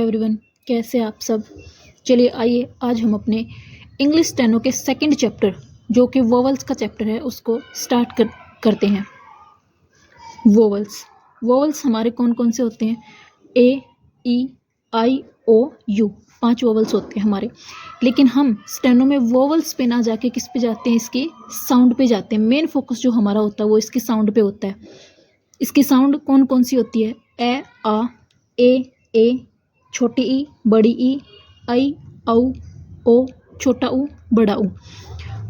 Everyone, कैसे आप सब। चलिए आइए आज हम अपने इंग्लिश स्टेनो के सेकंड चैप्टर जो कि वोवल्स का चैप्टर है उसको स्टार्ट करते हैं। वोवल्स हमारे कौन कौन से होते हैं? ए, ई, आई, ओ, यू, 5 वोवल्स होते हैं हमारे। लेकिन हम स्टेनो में वोवल्स पे ना जाके किस पे जाते हैं? इसकी साउंड पे जाते हैं। मेन फोकस जो हमारा होता है वो इसकी साउंड पे होता है। इसकी साउंड कौन कौन सी होती है? ए, आ, ए, छोटी ई, बड़ी ई, आई, औ, ओ, छोटा ऊ, बड़ा ऊ।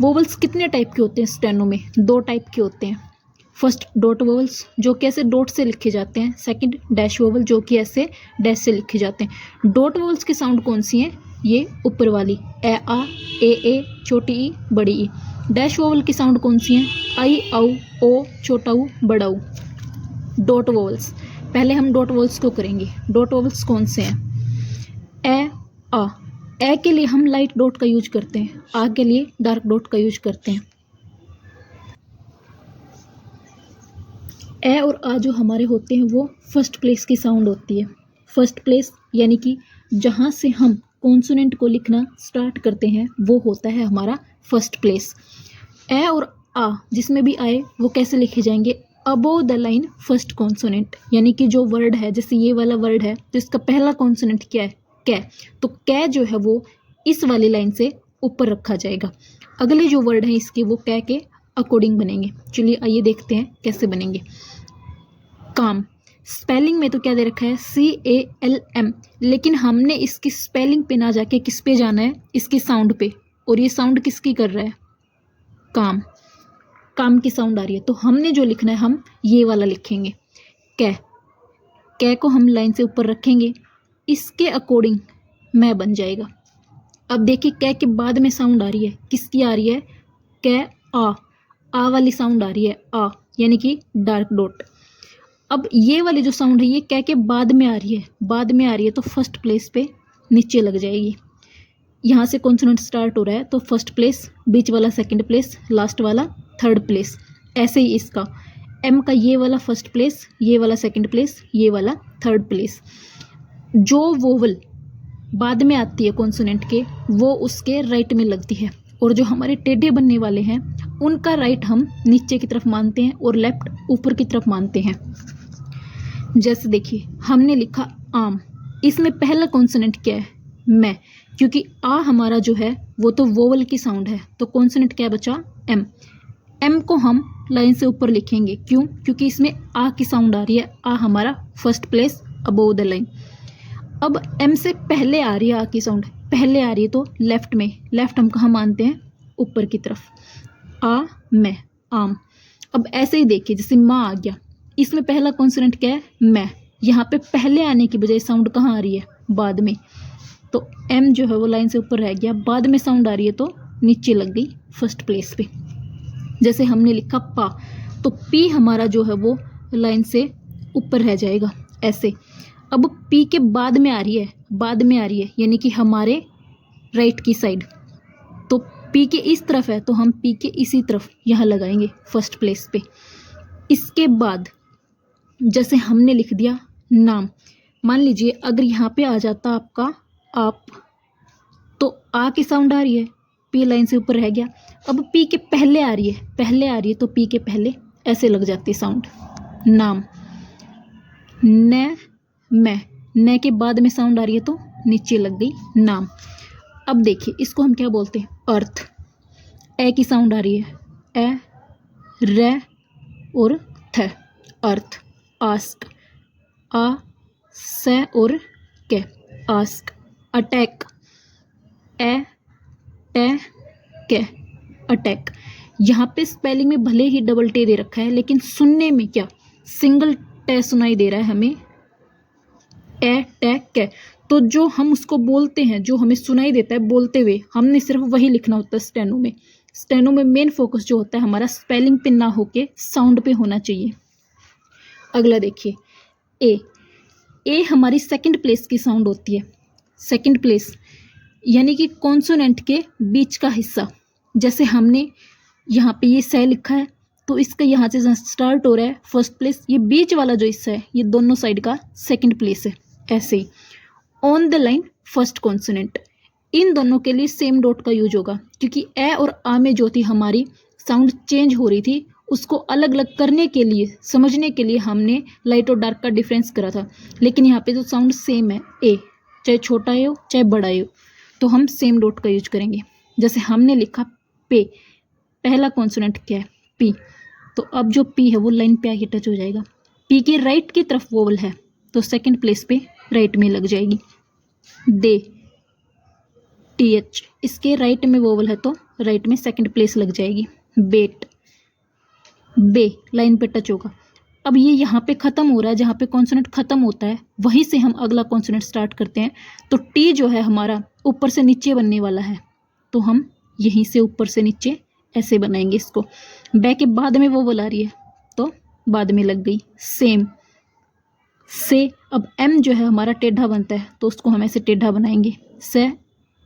वोवल्स कितने टाइप के होते हैं स्टेनो में? 2 टाइप के होते हैं। फर्स्ट डॉट वोवल्स जो कि ऐसे डॉट से लिखे जाते हैं। सेकंड डैश वोवल जो कि ऐसे डैश से लिखे जाते हैं। डॉट वोवल्स की साउंड कौन सी है? ये ऊपर वाली ए, आ, ए, छोटी ई, बड़ी ई। डैश वोवल की साउंड कौन सी है? आई, औ, ओ, छोटा ऊ, बड़ा ऊ। डॉट वोवल्स, पहले हम डॉट वोवल्स को करेंगे। डॉट वोवल्स कौन से हैं? ए, आ। ए के लिए हम लाइट डॉट का यूज करते हैं, आ के लिए डार्क डॉट का यूज करते हैं। ए और आ जो हमारे होते हैं वो फर्स्ट प्लेस की साउंड होती है। फर्स्ट प्लेस यानी कि जहाँ से हम कॉन्सोनेंट को लिखना स्टार्ट करते हैं वो होता है हमारा फर्स्ट प्लेस। ए और आ जिसमें भी आए वो कैसे लिखे जाएंगे? Above the line first consonant, यानी कि जो वर्ड है, जैसे ये वाला वर्ड है तो इसका पहला कॉन्सोनेंट क्या है? कै। तो कै जो है वो इस वाली लाइन से ऊपर रखा जाएगा। अगले जो वर्ड है इसके वो कै के अकॉर्डिंग बनेंगे। चलिए आइए देखते हैं कैसे बनेंगे। काम, स्पेलिंग में तो क्या दे रखा है? CALM, लेकिन हमने इसकी स्पेलिंग पे ना जाके किस पे जाना है? इसकी साउंड पे। और ये साउंड किसकी कर रहा है? काम। काम की साउंड आ रही है तो हमने जो लिखना है हम ये वाला लिखेंगे। कै को हम लाइन से ऊपर रखेंगे, इसके अकॉर्डिंग मैं बन जाएगा। अब देखिए कै के बाद में साउंड आ रही है, किसकी आ रही है? कै, आ वाली साउंड आ रही है, आ यानी कि डार्क डॉट। अब ये वाली जो साउंड है ये कै के बाद में आ रही है, तो फर्स्ट प्लेस पे नीचे लग जाएगी। यहाँ से कॉन्सोनेंट स्टार्ट हो रहा है तो फर्स्ट प्लेस, बीच वाला सेकंड प्लेस, लास्ट वाला थर्ड प्लेस। ऐसे ही इसका एम का ये वाला फर्स्ट प्लेस, ये वाला सेकंड प्लेस, ये वाला थर्ड प्लेस। जो वोवल बाद में आती है कॉन्सोनेंट के वो उसके राइट में लगती है, और जो हमारे टेढ़े बनने वाले हैं उनका राइट हम नीचे की तरफ मानते हैं और लेफ्ट ऊपर की तरफ मानते हैं। जैसे देखिए हमने लिखा आम, इसमें पहला कॉन्सोनेंट क्या है? मैं, क्योंकि आ हमारा जो है वो तो वोवल की साउंड है तो कॉन्सोनेंट क्या बचा? एम। एम को हम लाइन से ऊपर लिखेंगे, क्यों? क्योंकि इसमें आ की साउंड आ रही है, आ हमारा first place above the line. अब एम से पहले आ रही है, आ की साउंड पहले आ रही है तो लेफ्ट में, लेफ्ट हम कहाँ मानते हैं? ऊपर की तरफ। आ, मैं, आम। अब ऐसे ही देखिए जैसे माँ आ गया, इसमें पहला कॉन्सोनेंट क्या है? मैं। यहाँ पे पहले आने की बजाय साउंड कहाँ आ रही है? बाद में। तो एम जो है वो लाइन से ऊपर रह गया, बाद में साउंड आ रही है तो नीचे लग गई फर्स्ट प्लेस पे। जैसे हमने लिखा पा, तो पी हमारा जो है वो लाइन से ऊपर रह जाएगा ऐसे। अब पी के बाद में आ रही है, यानी कि हमारे राइट की साइड। तो पी के इस तरफ है तो हम पी के इसी तरफ यहाँ लगाएंगे फर्स्ट प्लेस पे। इसके बाद जैसे हमने लिख दिया नाम, मान लीजिए अगर यहाँ पे आ जाता आपका आप, तो आ की साउंड आ रही है, पी लाइन से ऊपर रह गया। अब पी के पहले आ रही है तो पी के पहले ऐसे लग जाती है साउंड, नाम। न के बाद में साउंड आ रही है तो नीचे लग गई नाम। अब देखिए इसको हम क्या बोलते हैं? अर्थ। ए की साउंड आ रही है, ए, रे और थ, अर्थ। आस्क, आ, से और के, आस्क। अटैक, ए, टे, के, अटैक। यहाँ पे स्पेलिंग में भले ही डबल टे दे रखा है लेकिन सुनने में क्या? सिंगल टे सुनाई दे रहा है हमें, ए, टे, के। तो जो हम उसको बोलते हैं, जो हमें सुनाई देता है बोलते हुए, हमने सिर्फ वही लिखना होता है स्टेनो में। स्टेनो में मेन फोकस जो होता है हमारा स्पेलिंग पे ना होके साउंड पे होना चाहिए। अगला देखिए ए हमारी सेकंड प्लेस की साउंड होती है। सेकंड प्लेस यानी कि कॉन्सोनेंट के बीच का हिस्सा। जैसे हमने यहाँ पे ये से लिखा है तो इसका यहाँ से स्टार्ट हो रहा है फर्स्ट प्लेस, ये बीच वाला जो हिस्सा है ये दोनों साइड का सेकंड प्लेस है, ऐसे ही। On the line first consonant. इन दोनों के लिए सेम डॉट का यूज होगा, क्योंकि ए और आ में जो थी हमारी साउंड चेंज हो रही थी, उसको अलग अलग करने के लिए, समझने के लिए हमने लाइट और डार्क का डिफरेंस करा था। लेकिन यहाँ पे जो साउंड सेम है, ए चाहे छोटा हो चाहे बड़ा हो, तो हम सेम डॉट का यूज करेंगे। जैसे हमने लिखा पे, पहला कॉन्सोनेंट क्या है, पी, तो अब जो पी है वो लाइन पे आके टच हो जाएगा। पी के राइट की तरफ वोवल है तो सेकंड प्लेस पे राइट में लग जाएगी। दे, टी एच, इसके राइट में वोवल है तो राइट में सेकंड प्लेस लग जाएगी। बेट, बे लाइन पे टच होगा। अब ये यहाँ पे ख़त्म हो रहा है, जहाँ पे कॉन्सोनेंट ख़त्म होता है वहीं से हम अगला कॉन्सोनेंट स्टार्ट करते हैं। तो टी जो है हमारा ऊपर से नीचे बनने वाला है, तो हम यहीं से ऊपर से नीचे ऐसे बनाएंगे इसको। बे के बाद में वोवल आ रही है तो बाद में लग गई। सेम से, अब एम जो है हमारा टेढ़ा बनता है तो उसको हम ऐसे टेढ़ा बनाएंगे। से,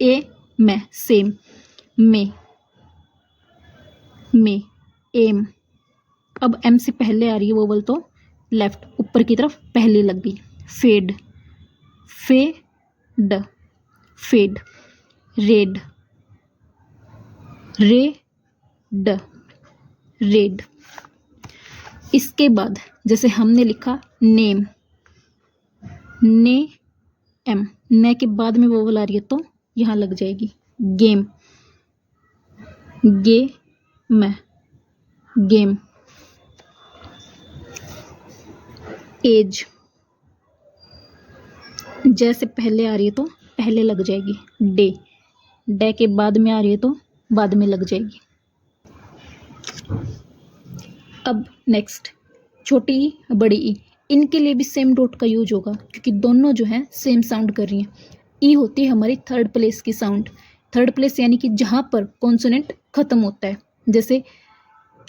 ए, मैं, सेम। में, एम, अब एम से पहले आ रही है वोवल तो लेफ्ट ऊपर की तरफ पहले लग गई। Fed, fed, fed. Read, read, read. इसके बाद जैसे हमने लिखा नेम, ने एम, ने के बाद में वोवल आ रही है तो यहाँ लग जाएगी। गेम, गे मैं, गेम। एज, जैसे पहले आ रही है तो पहले लग जाएगी। डे, डे के बाद में आ रही है तो बाद में लग जाएगी। अब नेक्स्ट छोटी ई, बड़ी ई, इनके लिए भी सेम डॉट का यूज होगा, क्योंकि दोनों जो है सेम साउंड कर रही हैं। ई होती है हमारी थर्ड प्लेस की साउंड। थर्ड प्लेस यानी कि जहाँ पर कॉन्सोनेंट खत्म होता है। जैसे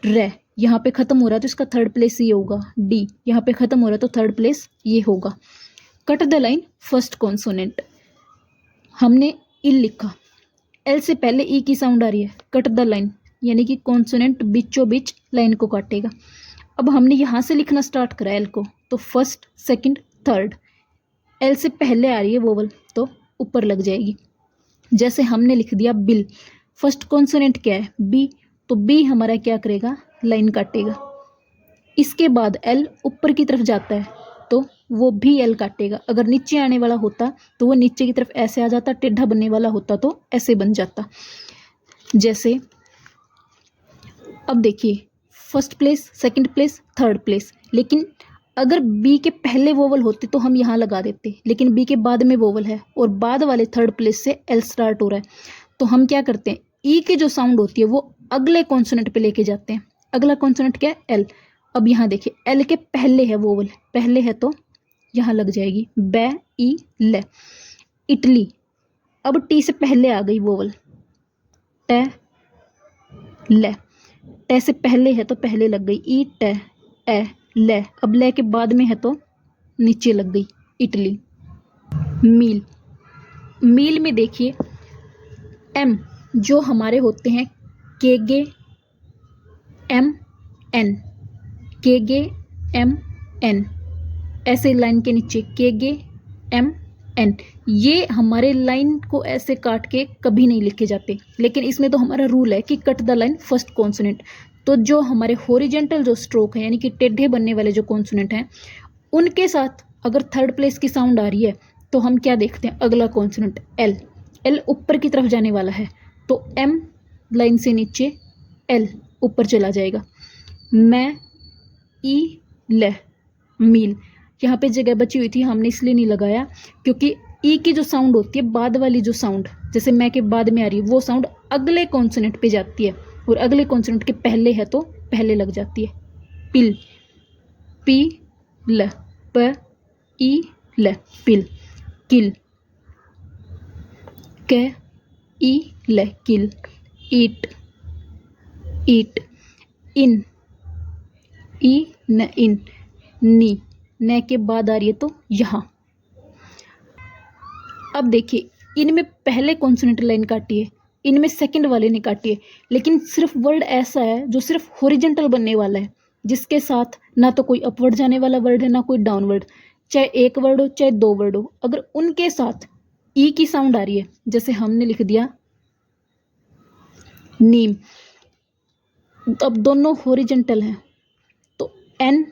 रे यहाँ पे खत्म हो रहा है तो इसका थर्ड प्लेस ये होगा। डी यहाँ पे खत्म हो रहा है तो थर्ड प्लेस ये होगा। Cut the line first consonant, हमने इल लिखा, एल से पहले ई की साउंड आ रही है, कट द लाइन यानी कि कॉन्सोनेंट बीचों बीच लाइन को काटेगा। अब हमने यहाँ से लिखना स्टार्ट करा एल को, तो फर्स्ट, सेकंड, थर्ड। एल से पहले आ रही है वोवल तो ऊपर लग जाएगी। जैसे हमने लिख दिया बिल, फर्स्ट कॉन्सोनेंट क्या है, बी, तो बी हमारा क्या करेगा, लाइन काटेगा। इसके बाद एल ऊपर की तरफ जाता है तो वो भी एल काटेगा। अगर नीचे आने वाला होता तो वो नीचे की तरफ ऐसे आ जाता, टेढ़ा बनने वाला होता तो ऐसे बन जाता। जैसे अब देखिए first place, second place, third place, लेकिन अगर बी के पहले वोवल होते तो हम यहाँ लगा देते, लेकिन बी के बाद में वोवल है और बाद वाले थर्ड प्लेस से एल स्टार्ट हो रहा है, तो हम क्या करते हैं, ई की जो साउंड होती है वो अगले कॉन्सोनेंट पे लेके जाते हैं। अगला कॉन्सोनेंट क्या है, एल। अब यहाँ देखिए एल के पहले है वोवल, पहले है तो यहाँ लग जाएगी। बै, ई, ले। इटली, अब टी से पहले आ गई वोवल, टे, ले। टे से पहले है तो पहले लग गई, ई, टे, ए, ले। अब ले के बाद में है तो नीचे लग गई, इटली। मील, मील में देखिए एम जो हमारे होते हैं के गे एम एन, के गे एम एन, ऐसे लाइन के नीचे के गे एम एन, ये हमारे लाइन को ऐसे काट के कभी नहीं लिखे जाते, लेकिन इसमें तो हमारा रूल है कि cut the line first consonant. तो जो हमारे हॉरिजेंटल जो स्ट्रोक है यानी कि टेढ़े बनने वाले जो कॉन्सोनेंट हैं उनके साथ अगर थर्ड प्लेस की साउंड आ रही है तो हम क्या देखते हैं, अगला कॉन्सोनेंट एल, एल ऊपर की तरफ जाने वाला है तो एम लाइन से नीचे एल ऊपर चला जाएगा। मैं, ई, ले, मील। यहाँ पे जगह बची हुई थी हमने इसलिए नहीं लगाया क्योंकि ई की जो साउंड होती है बाद वाली जो साउंड जैसे मैं के बाद में आ रही है वो साउंड अगले कॉन्सोनेंट पे जाती है और अगले कॉन्सोनेंट के पहले है तो पहले लग जाती है। पिल, पी, ल, प, ई, ल, पिल। किल, क, ई, ल, किल। ईट, ईट। इन, ई, न, इन। नी, न के बाद आ रही है तो यहाँ। अब देखिए इनमें पहले कॉन्सोनेंट लाइन काटी है, इनमें सेकंड वाले ने काटी है, लेकिन सिर्फ वर्ड ऐसा है जो सिर्फ हॉरिजेंटल बनने वाला है जिसके साथ ना तो कोई अपवर्ड जाने वाला वर्ड है ना कोई डाउनवर्ड। चाहे एक वर्ड हो चाहे दो वर्ड हो, अगर उनके साथ ई की साउंड आ रही है, जैसे हमने लिख दिया नीम, अब दोनों हॉरिजेंटल हैं तो एन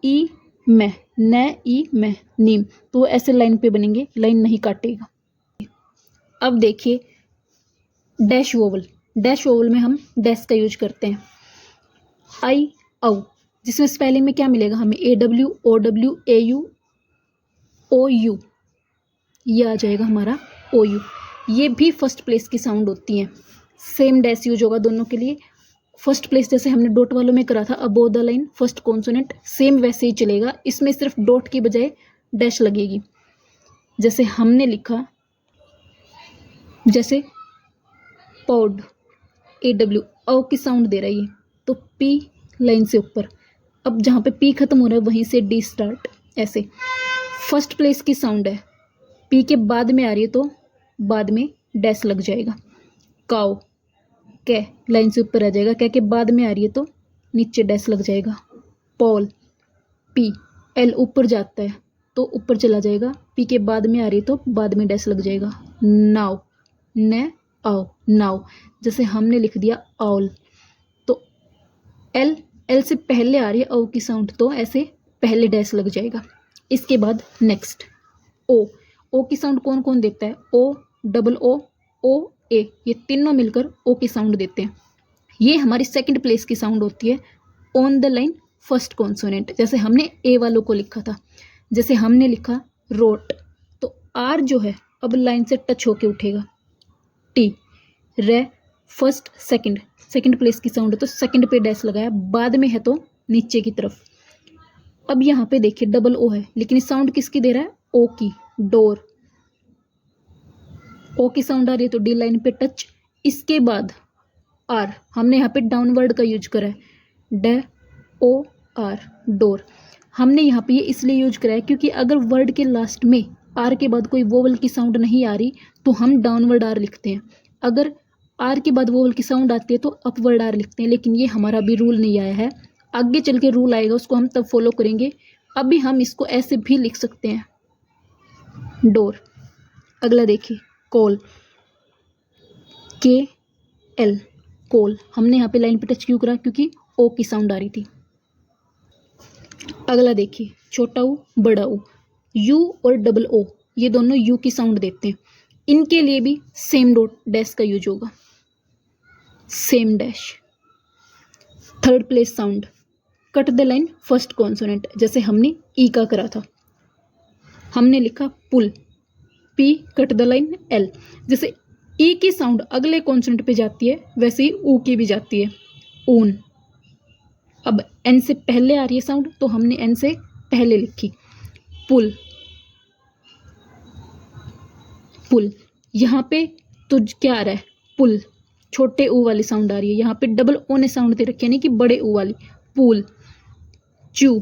ई मैं, न ई मैं, नीम, तो ऐसे लाइन पे बनेंगे, लाइन नहीं काटेगा। अब देखिए डैश वोवल, डैश वोवल में हम डैश का यूज करते हैं। आई औ, जिसमें स्पेलिंग में क्या मिलेगा हमें, AWOW AUOU, ये आ जाएगा हमारा OU। ये भी फर्स्ट प्लेस की साउंड होती हैं। सेम डैश यूज होगा दोनों के लिए। फर्स्ट प्लेस जैसे हमने डॉट वालों में करा था, above the line first consonant, same वैसे ही चलेगा। इसमें सिर्फ डॉट की बजाय डैश लगेगी। जैसे हमने लिखा, जैसे पॉड, AW, औ की साउंड दे रहा है ये, तो P लाइन से ऊपर, अब जहाँ पे P खत्म हो रहा है वहीं से D स्टार्ट, ऐसे फर्स्ट प्लेस की साउंड है। P के बाद में आ रही है तो बाद में डैश लग जाएगा। काउ, कै लाइन से ऊपर आ जाएगा, कै के बाद में आ रही है तो नीचे डैश लग जाएगा। पॉल, P, L ऊपर जाता है तो ऊपर चला जाएगा, P के बाद में आ रही है तो बाद में डैश लग जाएगा। नाउ, न आओ, नाउ, जैसे हमने लिख दिया ऑल, तो L से पहले आ रही है औ की साउंड तो ऐसे पहले डैश लग जाएगा। इसके बाद नेक्स्ट ओ की साउंड कौन कौन देता है, O, डबल O ए, ये तीनों मिलकर ओ की साउंड देते हैं। ये हमारी सेकंड प्लेस की साउंड होती है on the line first consonant. जैसे हमने ए वालों को लिखा था, जैसे हमने लिखा रोट, तो आर जो है अब लाइन से टच होके उठेगा। टी, रे, फर्स्ट सेकंड प्लेस की साउंड है तो सेकंड पे डैश लगाया, बाद में है तो नीचे की तरफ। अब यहाँ पे देखिए डबल ओ है, लेकिन साउंड किसकी दे रहा है, ओ की, डोर, ओ की साउंड आ रही है तो डी लाइन पे टच। इसके बाद आर, हमने यहाँ पे डाउनवर्ड का यूज करा है, ड ओ आर, डोर। हमने यहाँ पे ये इसलिए यूज करा है क्योंकि अगर वर्ड के लास्ट में आर के बाद कोई वोवल की साउंड नहीं आ रही तो हम डाउनवर्ड आर लिखते हैं, अगर आर के बाद वोवल की साउंड आती है तो अपवर्ड आर लिखते हैं। लेकिन ये हमारा अभी रूल नहीं आया है, आगे चल के रूल आएगा, उसको हम तब फॉलो करेंगे। अभी हम इसको ऐसे भी लिख सकते हैं, डोर। अगला देखिए कॉल, KL, कॉल। हमने यहाँ पे लाइन पे टच क्यों करा, क्योंकि ओ की साउंड आ रही थी। अगला देखिए छोटा ऊ बड़ा ऊ, यू और डबल ओ, ये दोनों यू की साउंड देते हैं। इनके लिए भी सेम डॉट डैश का यूज होगा, same dash. Third place sound, cut the line first consonant, जैसे हमने ई का करा था, हमने लिखा पुल, P, cut the line L, जैसे ई की साउंड अगले कॉन्सोनेंट पे जाती है वैसे ही ऊ की भी जाती है, ऊन। अब एन से पहले आ रही है साउंड तो हमने एन से पहले लिखी, पुल, पुल। यहाँ पे तो क्या आ रहा है, पुल, छोटे ऊ वाली साउंड आ रही है, यहाँ पे डबल ओ ने साउंड दे रखी है, यानी कि बड़े ऊ वाली, पुल। चू,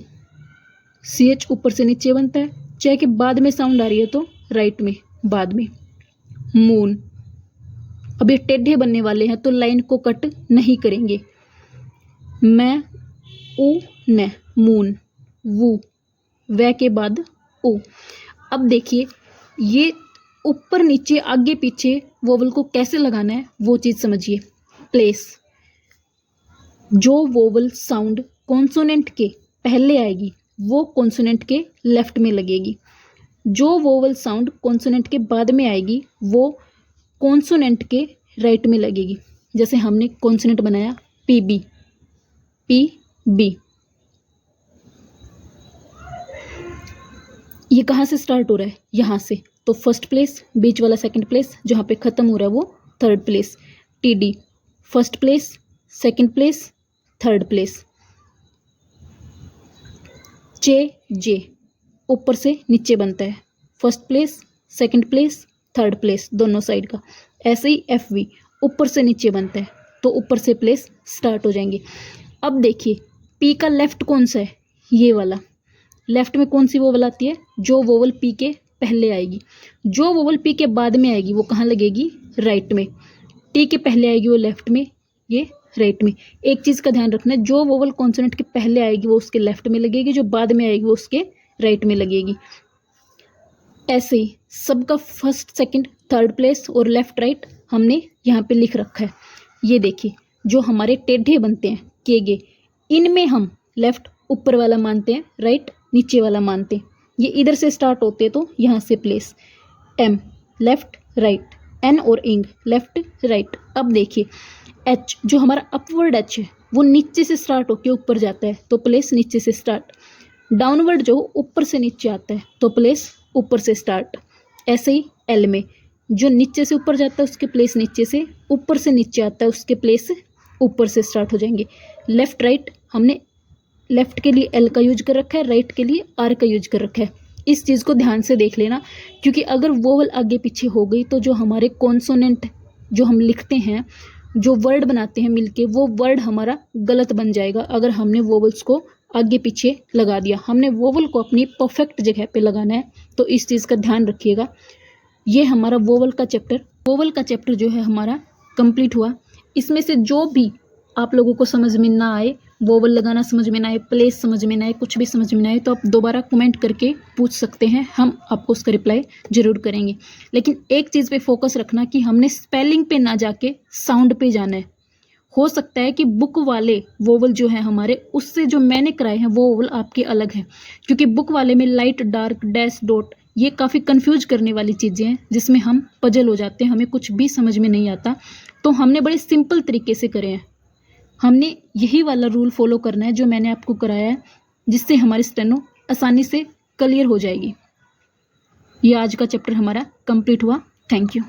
CH ऊपर से नीचे बनता है, चे के बाद में साउंड आ रही है तो राइट में बाद में। मून, अब ये टेढ़े बनने वाले हैं तो लाइन को कट नहीं करेंगे। मैं ऊ न, मून, वू, वै के बाद ओ। अब देखिए ये ऊपर नीचे आगे पीछे वोवल को कैसे लगाना है वो चीज़ समझिए। प्लेस, जो वोवल साउंड कॉन्सोनेंट के पहले आएगी वो कॉन्सोनेंट के लेफ्ट में लगेगी, जो वोवल साउंड कॉन्सोनेंट के बाद में आएगी वो कॉन्सोनेंट के राइट में लगेगी। जैसे हमने कॉन्सोनेंट बनाया PB, PB, ये कहाँ से स्टार्ट हो रहा है, यहाँ से, तो फर्स्ट प्लेस, बीच वाला सेकंड प्लेस, जहाँ पे ख़त्म हो रहा है वो third place. TD, first place, second place, third place. J, ऊपर से नीचे बनता है, first place, second place, third place, दोनों साइड का। ऐसे ही FV, ऊपर से नीचे बनता है तो ऊपर से प्लेस स्टार्ट हो जाएंगे। अब देखिए P का लेफ्ट कौन सा है, ये वाला। लेफ्ट में कौन सी वोवल आती है, जो वोवल P के पहले आएगी। जो वोवल P के बाद में आएगी वो कहाँ लगेगी, राइट में। T के पहले आएगी वो लेफ्ट में, ये राइट में। एक चीज़ का ध्यान रखना है, जो वोवल कॉन्सोनेंट के पहले आएगी वो उसके लेफ्ट में लगेगी, जो बाद में आएगी वो उसके राइट में लगेगी। ऐसे ही सबका फर्स्ट सेकंड थर्ड प्लेस और लेफ्ट राइट हमने यहाँ पे लिख रखा है। ये देखिए जो हमारे टेढ़े बनते हैं केगे, इनमें हम लेफ्ट ऊपर वाला मानते हैं, राइट नीचे वाला मानते हैं। ये इधर से स्टार्ट होते हैं तो यहाँ से place M left right, N और इंग लेफ्ट राइट। अब देखिए एच जो हमारा अपवर्ड एच है वो नीचे से स्टार्ट होकर ऊपर जाता है तो प्लेस नीचे से स्टार्ट। डाउनवर्ड जो ऊपर से नीचे आता है तो प्लेस ऊपर से स्टार्ट। ऐसे ही एल में जो नीचे से ऊपर जाता है उसके प्लेस नीचे से, ऊपर से नीचे आता है उसके प्लेस ऊपर से स्टार्ट हो जाएंगे। लेफ्ट राइट हमने लेफ्ट के लिए एल का यूज कर रखा है, राइट के लिए आर का यूज कर रखा है। इस चीज़ को ध्यान से देख लेना, क्योंकि अगर वोवल आगे पीछे हो गई तो जो हमारे कॉन्सोनेंट जो हम लिखते हैं, जो वर्ड बनाते हैं मिलके, वो वर्ड हमारा गलत बन जाएगा अगर हमने वोवल्स को आगे पीछे लगा दिया। हमने वोवल को अपनी परफेक्ट जगह पे लगाना है, तो इस चीज़ का ध्यान रखिएगा। ये हमारा वोवल का चैप्टर जो है हमारा कंप्लीट हुआ। इसमें से जो भी आप लोगों को समझ में ना आए, वोवल लगाना समझ में ना आए, प्लेस समझ में ना आए, कुछ भी समझ में ना आए, तो आप दोबारा कमेंट करके पूछ सकते हैं, हम आपको उसका रिप्लाई जरूर करेंगे। लेकिन एक चीज़ पे फोकस रखना कि हमने स्पेलिंग पे ना जाके साउंड पे जाना है। हो सकता है कि बुक वाले वोवल जो है हमारे, उससे जो मैंने कराए हैं वो वोवल आपके अलग हैं, क्योंकि बुक वाले में लाइट डार्क डैश डॉट ये काफ़ी कंफ्यूज करने वाली चीज़ें हैं, जिसमें हम पजल हो जाते हैं, हमें कुछ भी समझ में नहीं आता। तो हमने बड़े सिंपल तरीके से करे हैं। हमने यही वाला रूल फॉलो करना है जो मैंने आपको कराया है, जिससे हमारी स्टेनो आसानी से क्लियर हो जाएगी। ये आज का चैप्टर हमारा कंप्लीट हुआ। Thank you.